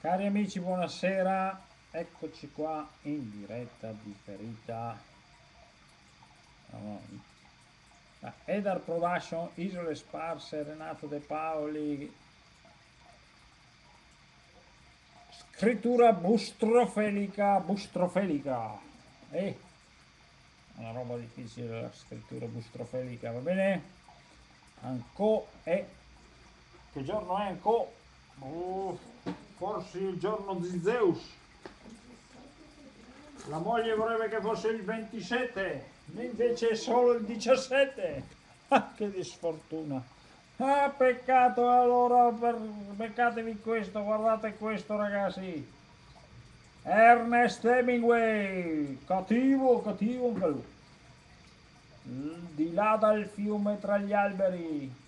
Cari amici, buonasera, eccoci qua in diretta differita. Edar Production, Isole Sparse, Renato De Paoli, scrittura bustrofelica. Una roba difficile la scrittura bustrofelica, va bene? Anco è. Che giorno è Anco? Forse il giorno di Zeus. La moglie vorrebbe che fosse il 27, invece è solo il 17. Ah, che di sfortuna. Ah, peccato allora, beccatevi questo, guardate questo ragazzi. Ernest Hemingway, cattivo, cattivo anche lui. Di là dal fiume tra gli alberi.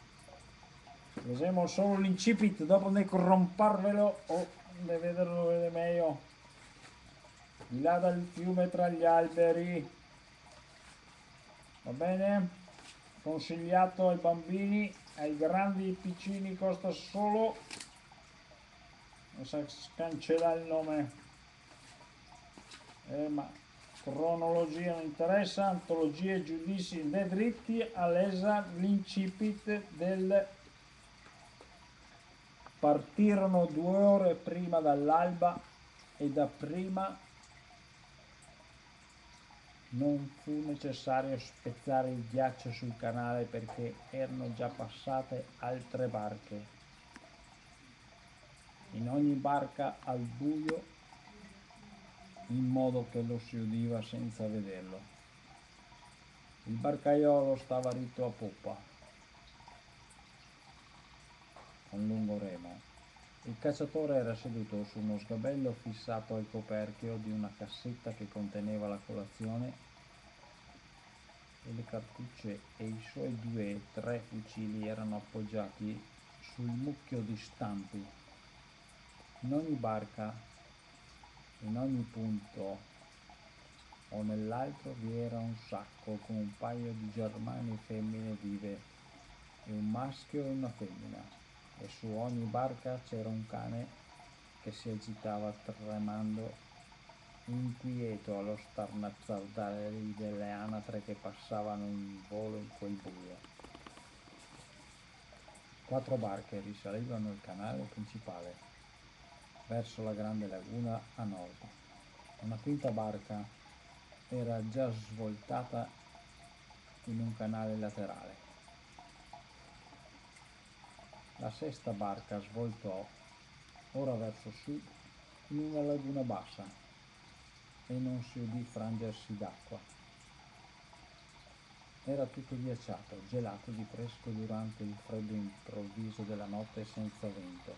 Vediamo solo l'incipit, dopo ne corromparvelo o ne vederlo meglio. Di là dal fiume tra gli alberi, va bene? Consigliato ai bambini, ai grandi, ai piccini costa solo, non sa cancella il nome, ma cronologia non interessa, antologie, giudizi dei dritti, all'esa l'incipit del partirono 2 ore prima dall'alba e dapprima non fu necessario spezzare il ghiaccio sul canale perché erano già passate altre barche. In ogni barca al buio, in modo che lo si udiva senza vederlo. Il barcaiolo stava ritto a poppa, con lungo remo. Il cacciatore era seduto su uno sgabello fissato al coperchio di una cassetta che conteneva la colazione e le cartucce, e i suoi 2 o 3 fucili erano appoggiati sul mucchio di stampi. In ogni barca, in ogni punto o nell'altro vi era un sacco con un paio di germani femmine vive e un maschio e una femmina, e su ogni barca c'era un cane che si agitava tremando inquieto allo starnazzare delle anatre che passavano in volo in quel buio. 4 barche risalivano il canale principale verso la grande laguna a nord. Una quinta barca era già svoltata in un canale laterale. La sesta barca svoltò ora verso sud in una laguna bassa e non si udì frangersi d'acqua. Era tutto ghiacciato, gelato di fresco durante il freddo improvviso della notte senza vento.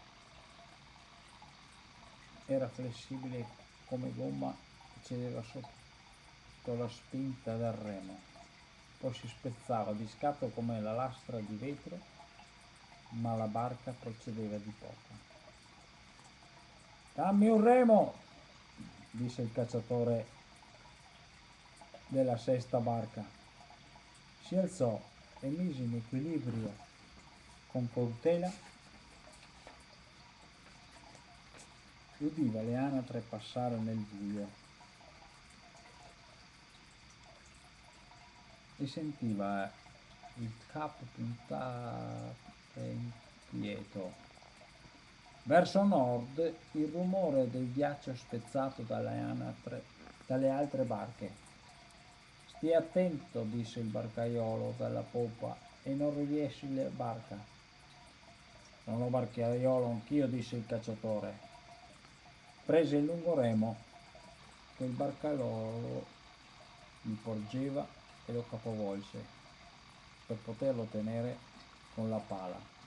Era flessibile come gomma e cedeva sotto la spinta del remo. Poi si spezzava di scatto come la lastra di vetro, ma la barca procedeva di poco. Dammi un remo, disse il cacciatore della sesta barca. Si alzò e mise in equilibrio con cautela. Udiva le anatre passare nel buio e sentiva il capo puntare inquieto. Verso nord il rumore del ghiaccio spezzato dalle altre barche. Stia attento, disse il barcaiolo dalla poppa, e non riesci la barca. Sono barcaiolo anch'io, disse il cacciatore. Prese il lungo remo che il barcaiolo gli porgeva e lo capovolse per poterlo tenere con la pala.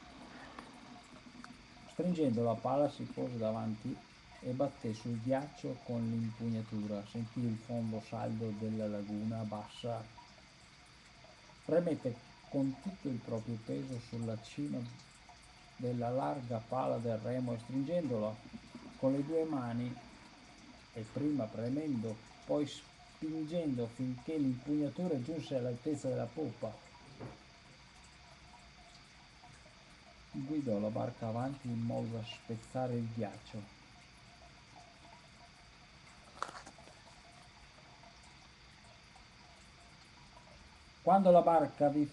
Stringendo la pala si pose davanti e batté sul ghiaccio con l'impugnatura. Sentì il fondo saldo della laguna bassa. Premette con tutto il proprio peso sulla cima della larga pala del remo e stringendolo con le 2 mani, e prima premendo, poi spingendo finché l'impugnatura giunse all'altezza della poppa, guidò la barca avanti in modo da spezzare il ghiaccio. Quando la barca vi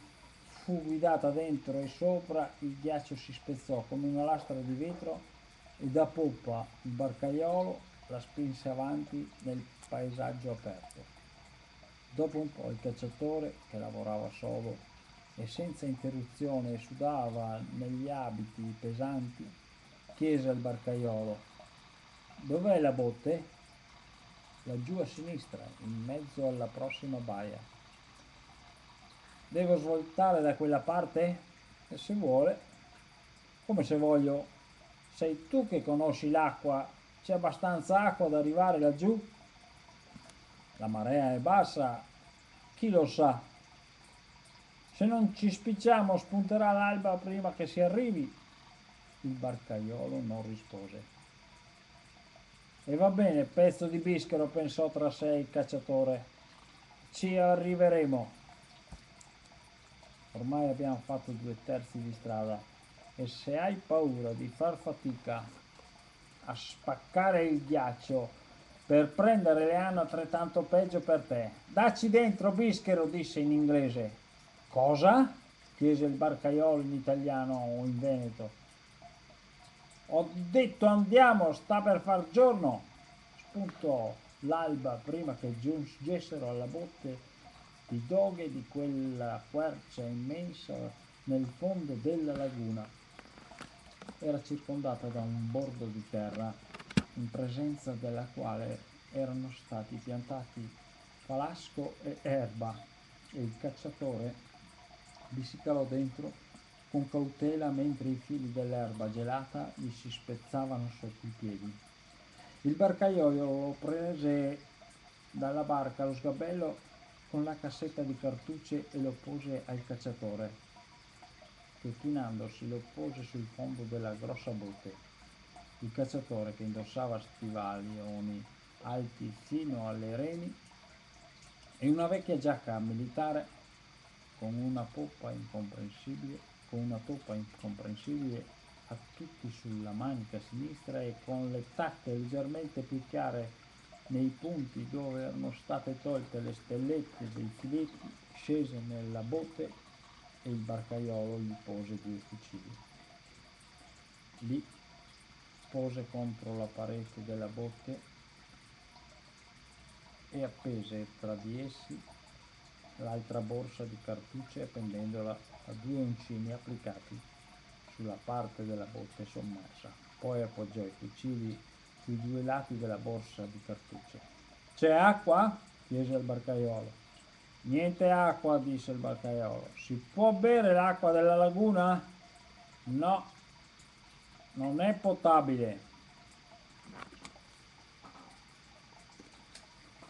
fu guidata dentro e sopra, il ghiaccio si spezzò come una lastra di vetro e da poppa il barcaiolo la spinse avanti nel paesaggio aperto. Dopo un po' il cacciatore, che lavorava solo e senza interruzione e sudava negli abiti pesanti, chiese al barcaiolo: «Dov'è la botte?» «Laggiù a sinistra, in mezzo alla prossima baia». «Devo svoltare da quella parte?» «E se vuole». «Come se voglio? Sei tu che conosci l'acqua. C'è abbastanza acqua ad arrivare laggiù?» «La marea è bassa, chi lo sa? Se non ci spicciamo spunterà l'alba prima che si arrivi». Il barcaiolo non rispose. «E va bene, pezzo di bischero», pensò tra sé il cacciatore. «Ci arriveremo. Ormai abbiamo fatto 2/3 di strada e se hai paura di far fatica a spaccare il ghiaccio per prendere le hanno altrettanto peggio per te. Dacci dentro, bischero», disse in inglese. «Cosa?» chiese il barcaiolo in italiano o in veneto. «Ho detto andiamo, sta per far giorno». Spuntò l'alba prima che giungessero alla botte di doghe di quella quercia immensa nel fondo della laguna. Era circondata da un bordo di terra, in presenza della quale erano stati piantati falasco e erba, e il cacciatore vi si calò dentro con cautela mentre i fili dell'erba gelata gli si spezzavano sotto i piedi. Il barcaiolo lo prese dalla barca lo sgabello con la cassetta di cartucce e lo pose al cacciatore, che chinandosi lo pose sul fondo della grossa botte. Il cacciatore, che indossava stivalioni alti fino alle reni e una vecchia giacca militare con una toppa incomprensibile a tutti sulla manica sinistra e con le tacche leggermente più chiare nei punti dove erano state tolte le stellette dei filetti, scese nella botte e il barcaiolo gli pose 2 fucili. Lì pose contro la parete della botte e appese tra di essi l'altra borsa di cartucce, appendendola a 2 uncini applicati sulla parte della botte sommersa. Poi appoggiò i fucili sui 2 lati della borsa di cartucce. «C'è acqua?» chiese il barcaiolo. «Niente acqua», disse il barcaiolo. «Si può bere l'acqua della laguna?» «No, non è potabile».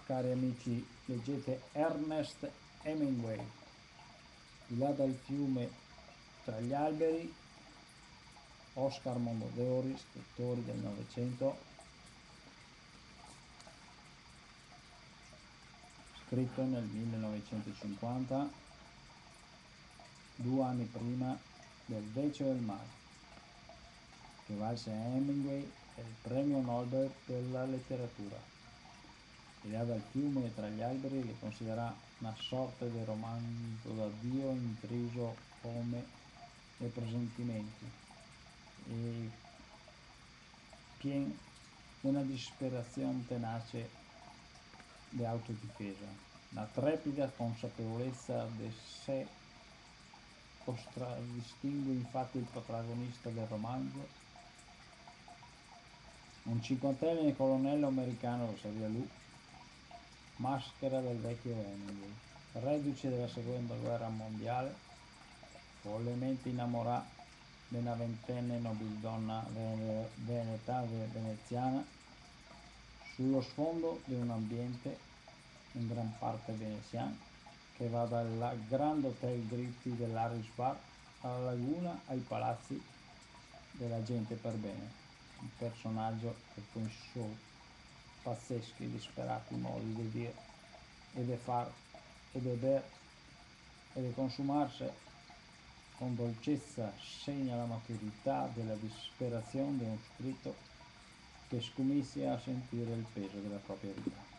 Cari amici, leggete Ernest Hemingway, Di là dal fiume, tra gli alberi, Oscar Mondadori, scrittori del Novecento, scritto nel 1950, 2 anni prima del Vecchio del Mare, che valse a Hemingway il premio Nobel della letteratura. Di là dal fiume e tra gli alberi le considera una sorta di romanzo d'addio intriso come dei presentimenti e pieno di una disperazione tenace di autodifesa. La trepida consapevolezza di sé contraddistingue infatti il protagonista del romanzo, un 50enne colonnello americano, lo sapeva lui, maschera del vecchio Hemingway, reduce della seconda guerra mondiale, follemente innamorato di una ventenne nobildonna veneta veneziana, sullo sfondo di un ambiente in gran parte veneziano che va dal Grand Hotel Gritti dell'Irish Bar alla laguna ai palazzi della gente per bene. Un personaggio che con i suoi pazzeschi e disperati modi di dire e di far e di ber e di consumarsi con dolcezza segna la maturità della disperazione di uno scritto che scomizia a sentire il peso della propria vita.